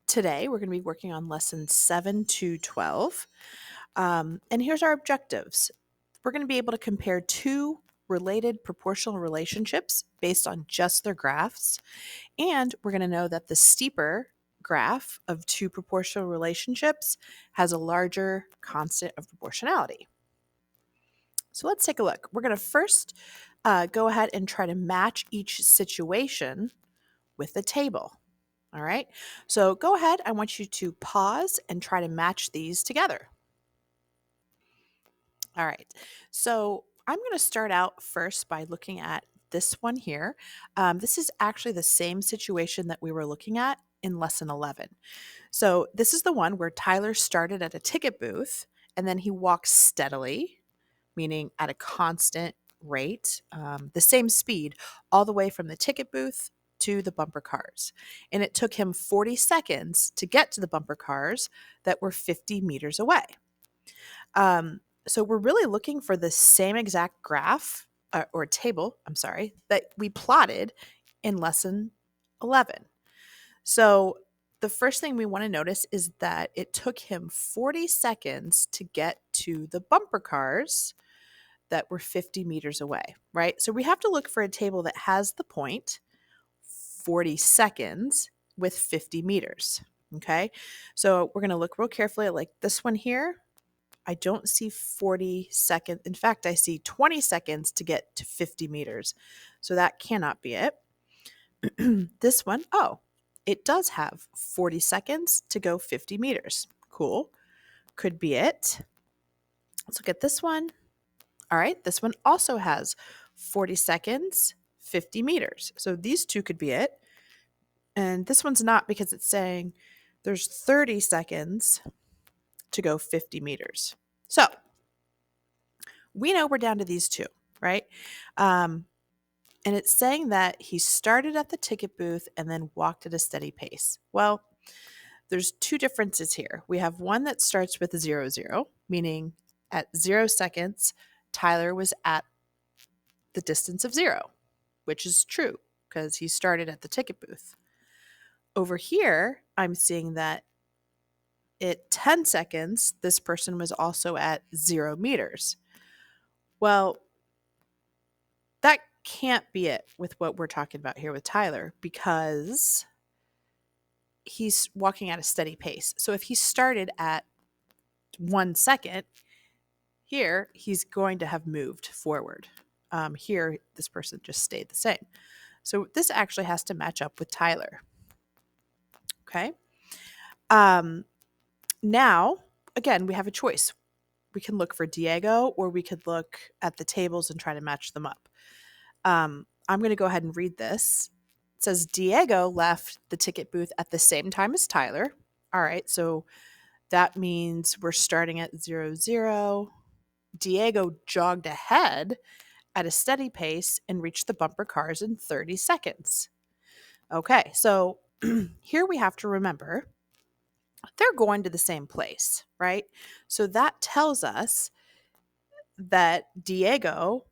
Today, we're going to be working on lessons 7 to 12. And here's our objectives. We're going to be able to compare two related proportional relationships based on just their graphs. And we're going to know that the steeper graph of two proportional relationships has a larger constant of proportionality. So let's take a look. We're going to first go ahead and try to match each situation with the table. All right, so go ahead. I want you to pause and try to match these together. All right, so I'm going to start out first by looking at this one here. This is actually the same situation that we were looking at in lesson 11. So this is the one where Tyler started at a ticket booth and then he walked steadily, meaning at a constant rate, the same speed, all the way from the ticket booth to the bumper cars. And it took him 40 seconds to get to the bumper cars that were 50 meters away. So we're really looking for the same exact graph or table, I'm sorry, that we plotted in lesson 11. So the first thing we want to notice is that it took him 40 seconds to get to the bumper cars that were 50 meters away, right? So we have to look for a table that has the point 40 seconds with 50 meters, okay? So we're going to look real carefully at like this one here. I don't see 40 seconds. In fact, I see 20 seconds to get to 50 meters. So that cannot be it. This one, oh, it does have 40 seconds to go 50 meters. Cool. Could be it. Let's look at this one. All right, this one also has 40 seconds, 50 meters. So these two could be it. And this one's not because it's saying there's 30 seconds to go 50 meters. So we know we're down to these two, right? And it's saying that he started at the ticket booth and then walked at a steady pace. Well, there's two differences here. We have one that starts with 0, 0, meaning at 0 seconds, Tyler was at the distance of 0, which is true because he started at the ticket booth. Over here, I'm seeing that at 10 seconds, this person was also at 0 meters. Well, that can't be it with what we're talking about here with Tyler because he's walking at a steady pace. So if he started at 1 second, here he's going to have moved forward. Here, this person just stayed the same. So this actually has to match up with Tyler. Okay. Now, again, we have a choice. We can look for Diego or we could look at the tables and try to match them up. I'm going to go ahead and read this. It says Diego left the ticket booth at the same time as Tyler. All right, so that means we're starting at 0, 0. Diego jogged ahead at a steady pace and reached the bumper cars in 30 seconds. Okay, so here we have to remember they're going to the same place, right? So that tells us that Diego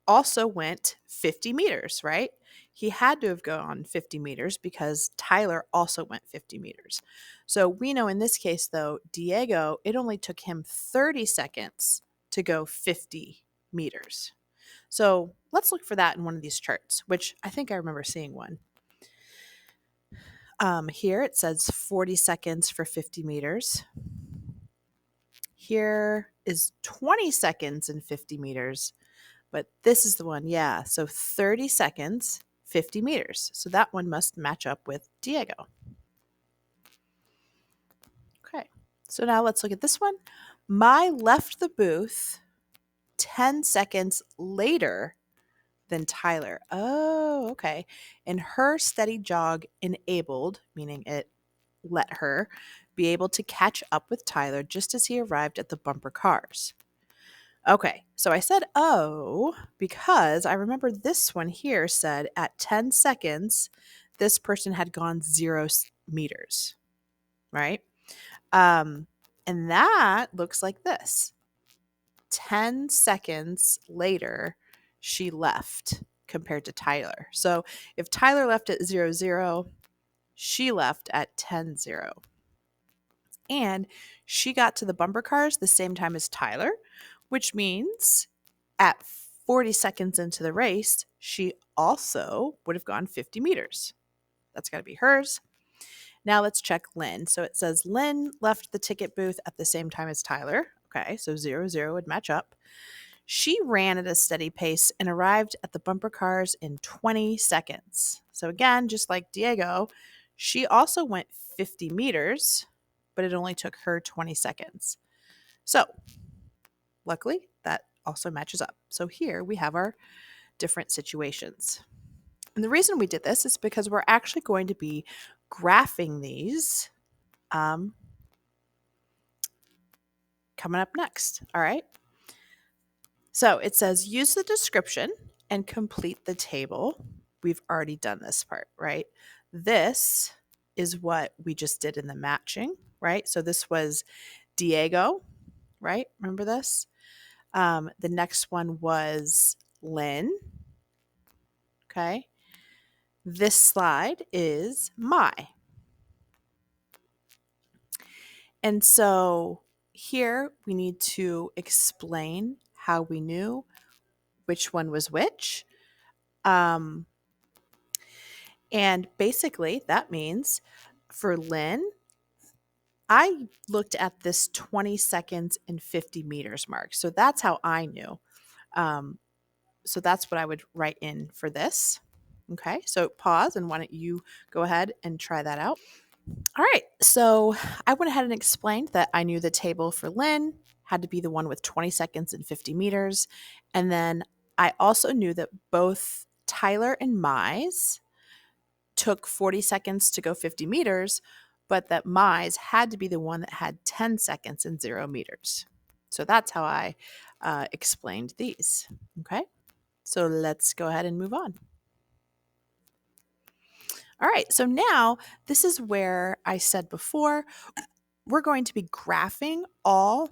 also went 50 meters, right? He had to have gone 50 meters because Tyler also went 50 meters. So we know in this case, though, Diego, it only took him 30 seconds to go 50 meters. So let's look for that in one of these charts, which I think I remember seeing one. Here it says 40 seconds for 50 meters. Here is 20 seconds and 50 meters. But this is the one, yeah. So 30 seconds, 50 meters. So that one must match up with Diego. Okay, so now let's look at this one. Mai left the booth 10 seconds later than Tyler. Oh, okay. And her steady jog enabled, meaning it let her be able to catch up with Tyler just as he arrived at the bumper cars. Okay, so I said oh because I remember this one here said at 10 seconds, this person had gone 0 meters, right? And that looks like this. 10 seconds later, she left compared to Tyler. So if Tyler left at 0, 0, she left at 10:0. And she got to the bumper cars the same time as Tyler, which means at 40 seconds into the race, she also would have gone 50 meters. That's got to be hers. Now let's check Lynn. So it says Lynn left the ticket booth at the same time as Tyler. Okay, so 0-0 would match up. She ran at a steady pace and arrived at the bumper cars in 20 seconds. So again, just like Diego, she also went 50 meters, but it only took her 20 seconds. So luckily, that also matches up. So here we have our different situations. And the reason we did this is because we're actually going to be graphing these coming up next. All right. So it says use the description and complete the table. We've already done this part, right? This is what we just did in the matching, right? So this was Diego, right? Remember this? The next one was Lynn. Okay. This slide is Mai. And so here we need to explain how we knew which one was which. And basically that means for Lynn, I looked at this 20 seconds and 50 meters mark. So that's how I knew. So that's what I would write in for this. Okay, so pause and why don't you go ahead and try that out. All right, so I went ahead and explained that I knew the table for Lynn had to be the one with 20 seconds and 50 meters. And then I also knew that both Tyler and Mize took 40 seconds to go 50 meters, but that Mize had to be the one that had 10 seconds and 0 meters. So that's how I explained these. Okay, so let's go ahead and move on. All right, so now this is where I said before, we're going to be graphing all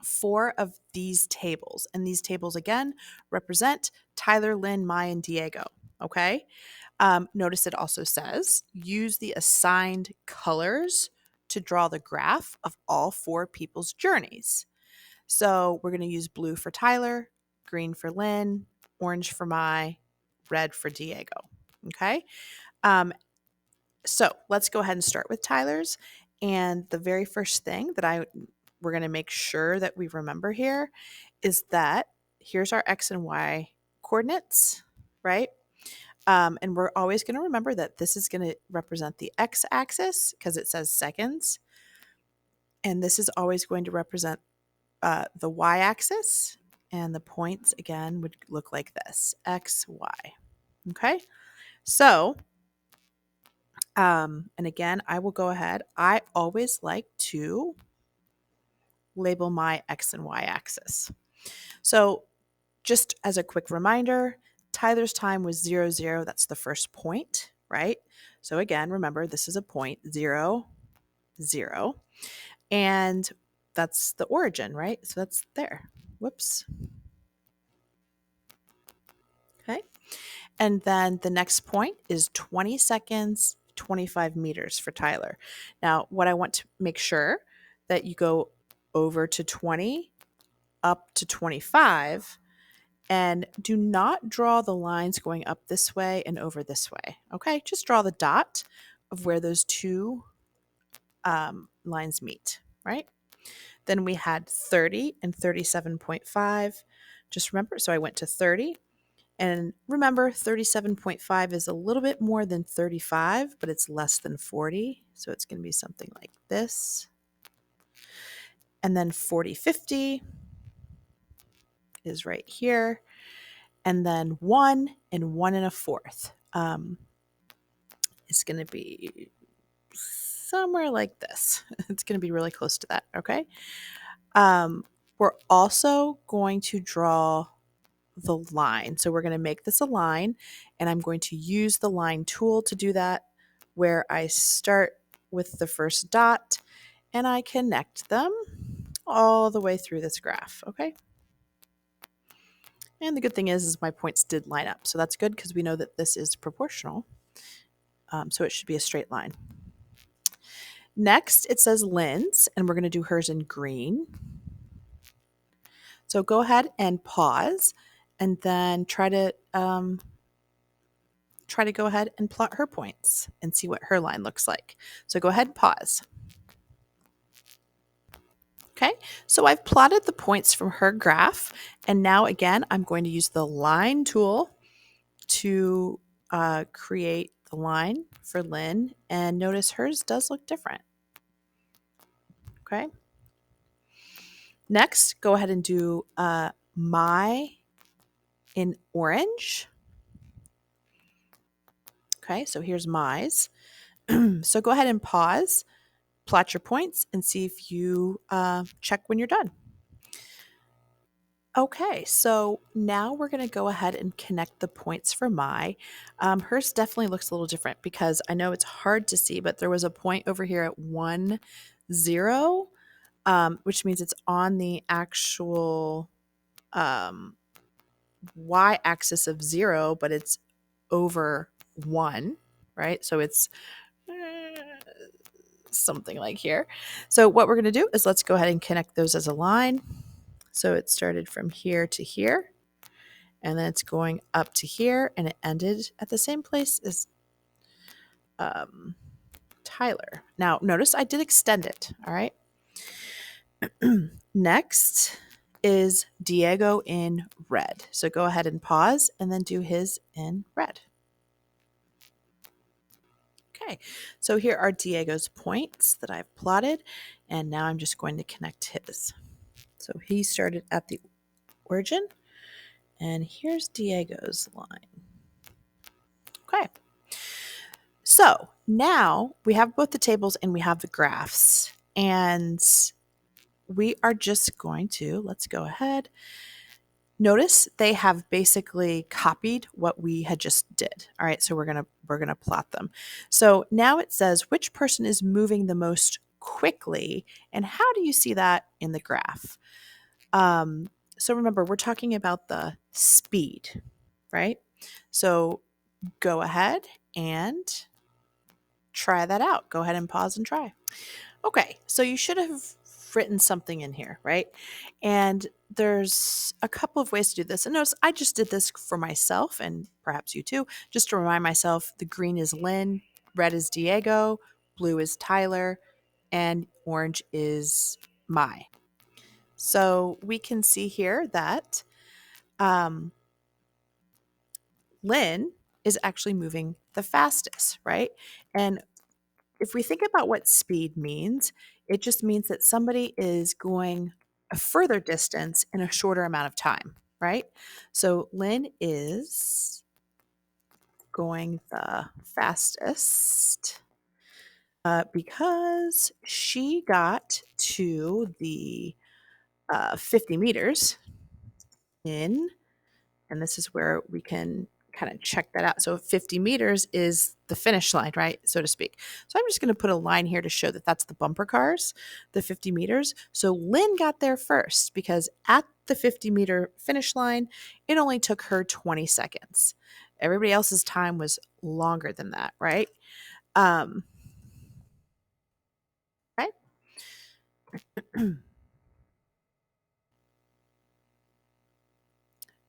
4 of these tables. And these tables, again, represent Tyler, Lynn, Mai, and Diego. Okay? Notice it also says, use the assigned colors to draw the graph of all 4 people's journeys. So we're going to use blue for Tyler, green for Lynn, orange for Mai, red for Diego. Okay? So let's go ahead and start with Tyler's. And the very first thing that we're going to make sure that we remember here is that here's our X and Y coordinates, right? And we're always going to remember that this is going to represent the X axis because it says seconds. And this is always going to represent the Y axis. And the points, again, would look like this, X, Y. Okay? So and again, I will go ahead. I always like to label my X and Y axis. So just as a quick reminder, Tyler's time was 0-0. That's the first point, right? So again, remember, this is a point, 0-0. And that's the origin, right? So that's there. Whoops. Okay. And then the next point is 20 seconds, 25 meters for Tyler. Now, what I want to make sure that you go over to 20, up to 25, and do not draw the lines going up this way and over this way. Okay, just draw the dot of where those 2 lines meet, right? Then we had 30 and 37.5. Just remember, so I went to 30. And remember, 37.5 is a little bit more than 35, but it's less than 40. So it's going to be something like this. And then 40/50 is right here. And then 1 and 1 1/4 is going to be somewhere like this. It's going to be really close to that, okay? We're also going to draw the line. So we're going to make this a line, and I'm going to use the line tool to do that, where I start with the first dot and I connect them all the way through this graph, okay? And the good thing is my points did line up. So that's good because we know that this is proportional. So it should be a straight line. Next, it says Lynn's, and we're going to do hers in green. So go ahead and pause, and then try to go ahead and plot her points and see what her line looks like. So go ahead and pause. Okay, so I've plotted the points from her graph, and now again, I'm going to use the line tool to create the line for Lynn, and notice hers does look different. Okay. Next, go ahead and do my in orange. Okay, so here's my's. So go ahead and pause, plot your points, and see if you check when you're done. Okay, so now we're going to go ahead and connect the points for my. Hers definitely looks a little different because I know it's hard to see, but there was a point over here at 1, 0, which means it's on the actual y-axis of 0, but it's over 1, right? So it's something like here. So what we're going to do is let's go ahead and connect those as a line. So it started from here to here, and then it's going up to here, and it ended at the same place as Tyler. Now, notice I did extend it, all right? Next is Diego in red. So go ahead and pause and then do his in red. Okay, so here are Diego's points that I've plotted, and now I'm just going to connect his. So he started at the origin, and here's Diego's line. Okay, so now we have both the tables and we have the graphs, and we are just going to, let's go ahead. Notice they have basically copied what we had just did. All right, so we're gonna plot them. So now it says which person is moving the most quickly, and how do you see that in the graph? So remember, we're talking about the speed, right? So go ahead and try that out. Go ahead and pause and try. Okay, so you should have written something in here, right? And there's a couple of ways to do this. And notice I just did this for myself, and perhaps you too, just to remind myself the green is Lynn, red is Diego, blue is Tyler, and orange is Mai. So we can see here that Lynn is actually moving the fastest, right? And if we think about what speed means, it just means that somebody is going a further distance in a shorter amount of time, right? So Lynn is going the fastest because she got to the 50 meters in, and this is where we can kind of check that out. So 50 meters is the finish line, right? So to speak. So I'm just going to put a line here to show that that's the bumper cars, the 50 meters. So Lynn got there first because at the 50-meter finish line, it only took her 20 seconds. Everybody else's time was longer than that, right? Right?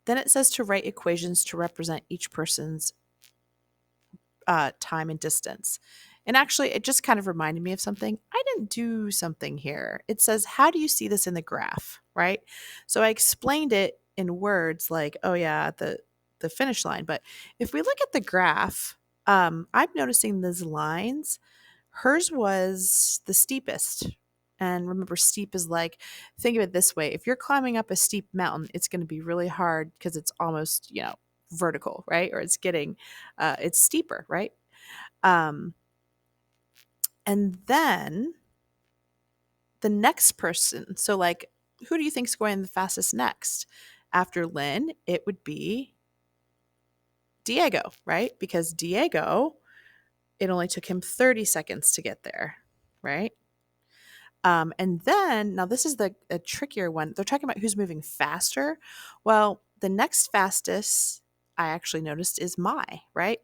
Then it says to write equations to represent each person's time and distance. And actually, it just kind of reminded me of something. I didn't do something here. It says, how do you see this in the graph, right? So I explained it in words like, oh yeah, the finish line. But if we look at the graph, I'm noticing these lines. Hers was the steepest. And remember, steep is like, think of it this way. If you're climbing up a steep mountain, it's going to be really hard because it's almost, vertical, right? Or it's getting, it's steeper, right? And then the next person, so like, who do you think's going the fastest next? After Lynn, it would be Diego, right? Because Diego, it only took him 30 seconds to get there, right? And then, now this is a trickier one. They're talking about who's moving faster. Well, the next fastest I actually noticed is Mai, right?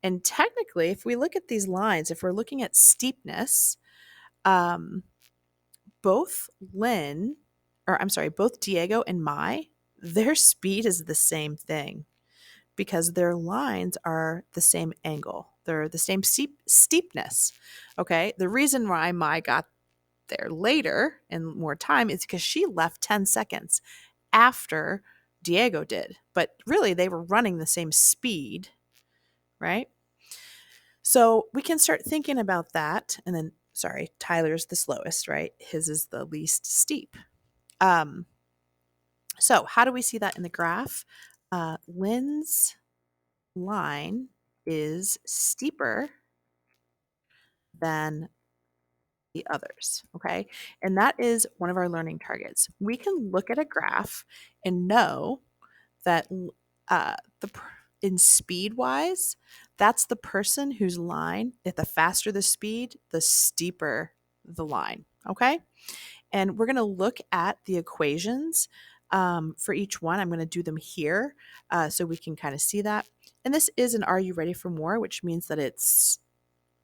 And technically, if we look at these lines, if we're looking at steepness, both both Diego and Mai, their speed is the same thing because their lines are the same angle. They're the same steepness. Okay. The reason why Mai got there later and more time is because she left 10 seconds after Diego did. But really, they were running the same speed, right? So we can start thinking about that. And then, sorry, Tyler's the slowest, right? His is the least steep. So how do we see that in the graph? Lynn's line is steeper than the others, okay? And that is one of our learning targets. We can look at a graph and know that in speed wise, that's the person whose line, if the faster the speed, the steeper the line, okay? And we're going to look at the equations for each one. I'm going to do them here so we can kind of see that. And this is an Are You Ready for More, which means that it's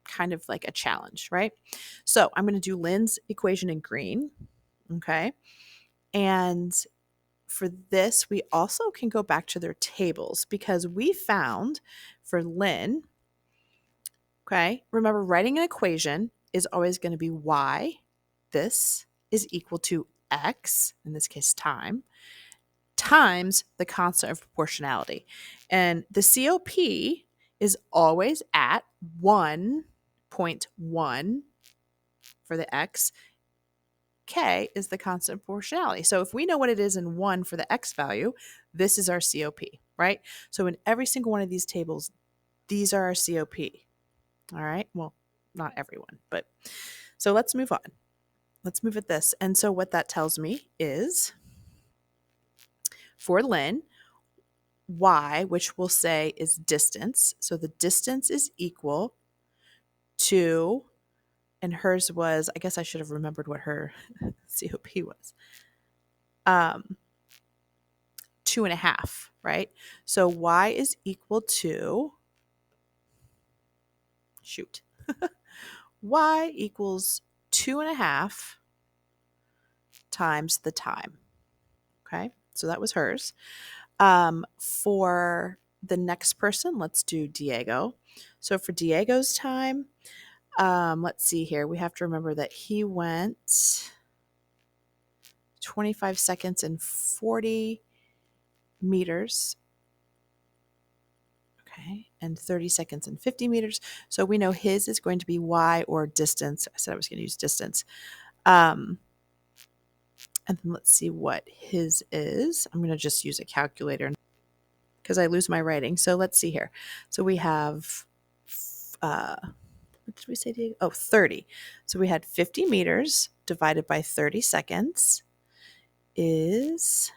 kind of like a challenge, right? So I'm going to do Lynn's equation in green, okay? And for this, we also can go back to their tables because we found for Lynn, okay, remember writing an equation is always going to be y. This is equal to x, in this case time, times the constant of proportionality. And the COP is always at 1.1 for the x. K is the constant of proportionality. So if we know what it is in 1 for the x value, this is our COP, right? So in every single one of these tables, these are our COP. All right? Well, not everyone, but so let's move on. Let's move at this. And so what that tells me is for Lynn, y, which we'll say is distance. So the distance is equal to, and hers was, I guess I should have remembered what her COP was. 2.5, right? So y is equal to, y equals 2.5 times the time. Okay, so that was hers. For the next person, let's do Diego. So for Diego's time, let's see here. We have to remember that he went 25 seconds and 40 meters. Okay, and 30 seconds and 50 meters. So we know his is going to be y or distance. I said I was going to use distance. And then let's see what his is. I'm going to just use a calculator because I lose my writing. So let's see here. So we have, what did we say, Diego? Oh, 30. So we had 50 meters divided by 30 seconds is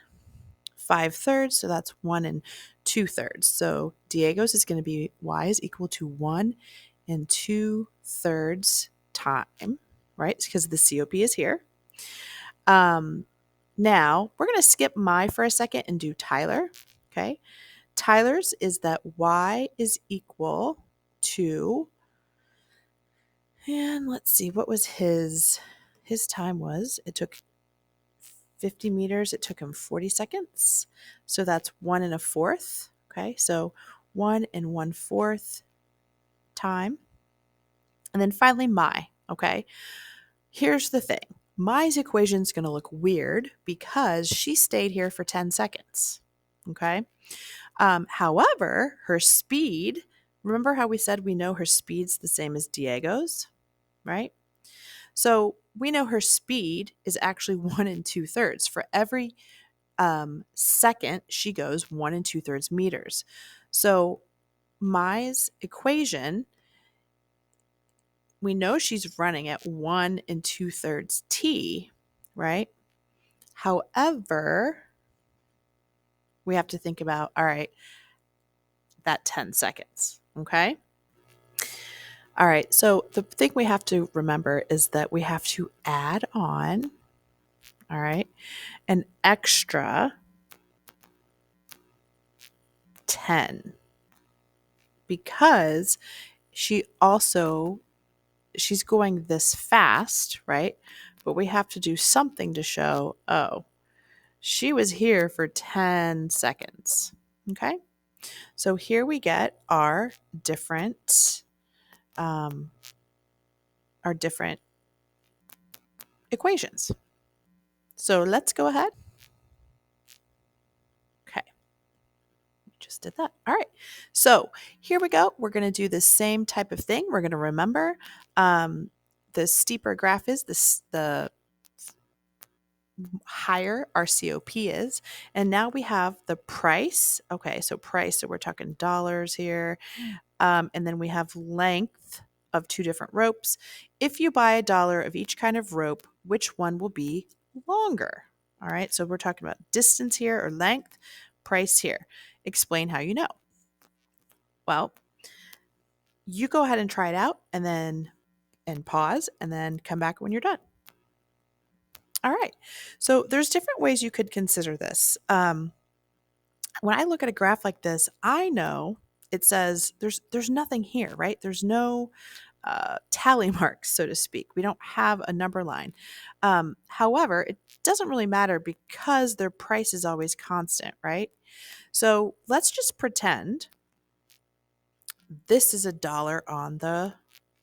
5/3. So that's 1 2/3. So Diego's is going to be y is equal to 1 2/3 time, right? Because the COP is here. Now we're going to skip Mai for a second and do Tyler. Okay. Tyler's is that y is equal to, and let's see, what was his time was, it took 50 meters, it took him 40 seconds. So that's 1 1/4. Okay. So 1 1/4 time. And then finally Mai. Okay. Here's the thing. Mai's equation is going to look weird because she stayed here for 10 seconds. Okay. However, her speed, remember how we said we know her speed's the same as Diego's, right? So we know her speed is actually 1 2/3. For every second, she goes 1 2/3 meters. So Mai's equation, we know she's running at 1 2/3 t, right? However, we have to think about, all right, that 10 seconds, okay? All right, so the thing we have to remember is that we have to add on, all right, an extra 10 because she's going this fast, right? But we have to do something to show, oh, she was here for 10 seconds. Okay? So here we get different um, our different equations. So let's go ahead. Okay, we just did that. All right, so here we go. We're going to do the same type of thing. We're going to remember the steeper graph is the higher our COP is. And now we have the price. Okay, so price, so we're talking dollars here. And then we have length of two different ropes. If you buy $1 of each kind of rope, which one will be longer? All right, so we're talking about distance here or length, price here. Explain how you know. Well, you go ahead and try it out and pause and then come back when you're done. All right, so there's different ways you could consider this. When I look at a graph like this, I know it says there's nothing here, right? There's no tally marks, so to speak. We don't have a number line. However, it doesn't really matter because their price is always constant, right? So let's just pretend this is $1 on the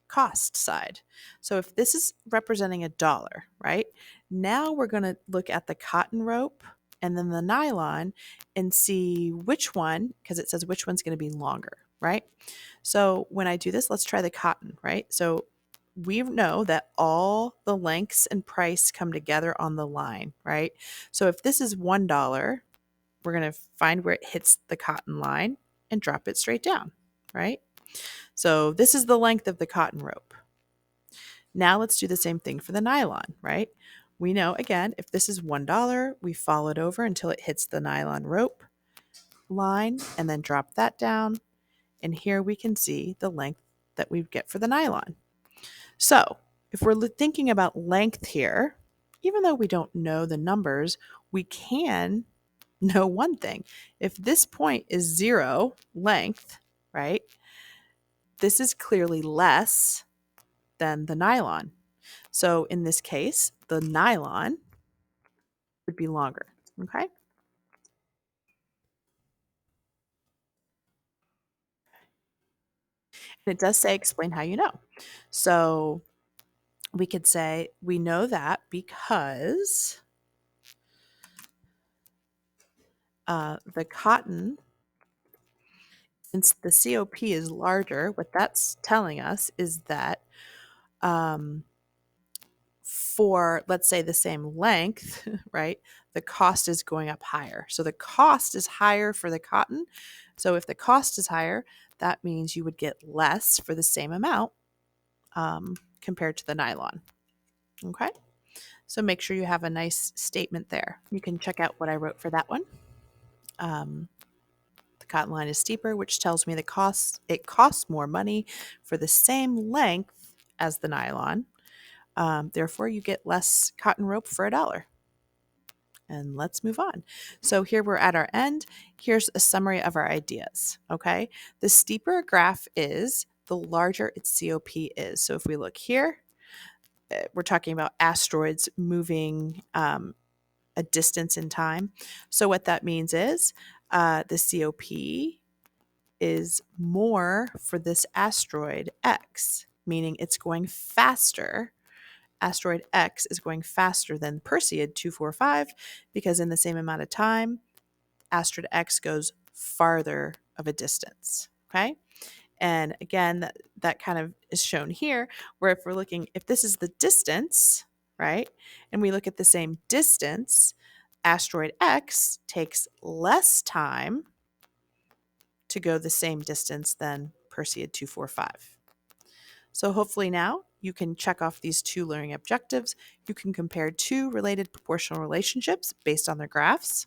cost side. So if this is representing $1, right? Now we're going to look at the cotton rope and then the nylon and see which one, because it says which one's going to be longer, right? So when I do this, let's try the cotton, right? So we know that all the lengths and price come together on the line, right? So if this is $1, we're going to find where it hits the cotton line and drop it straight down, right? So this is the length of the cotton rope. Now let's do the same thing for the nylon, right? We know, again, if this is $1, we follow it over until it hits the nylon rope line and then drop that down. And here we can see the length that we get for the nylon. So if we're thinking about length here, even though we don't know the numbers, we can know one thing. If this point is 0 length, right, this is clearly less than the nylon. So in this case, the nylon would be longer, okay? And it does say explain how you know. So we could say we know that because the cotton, since the COP is larger, what that's telling us is that for, let's say, the same length, right, the cost is going up higher. So the cost is higher for the cotton. So if the cost is higher, that means you would get less for the same amount compared to the nylon. Okay? So make sure you have a nice statement there. You can check out what I wrote for that one. The cotton line is steeper, which tells me it costs more money for the same length as the nylon. Therefore, you get less cotton rope for $1. And let's move on. So here we're at our end. Here's a summary of our ideas, okay? The steeper a graph is, the larger its COP is. So if we look here, we're talking about asteroids moving a distance in time. So what that means is the COP is more for this asteroid X, meaning it's going faster. Asteroid X is going faster than Perseid 245 because in the same amount of time, asteroid X goes farther of a distance, okay? And again, that kind of is shown here, where if we're looking, if this is the distance, right, and we look at the same distance, asteroid X takes less time to go the same distance than Perseid 245. So hopefully now you can check off these two learning objectives. You can compare two related proportional relationships based on their graphs.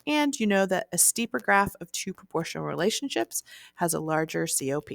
And you know that a steeper graph of two proportional relationships has a larger COP.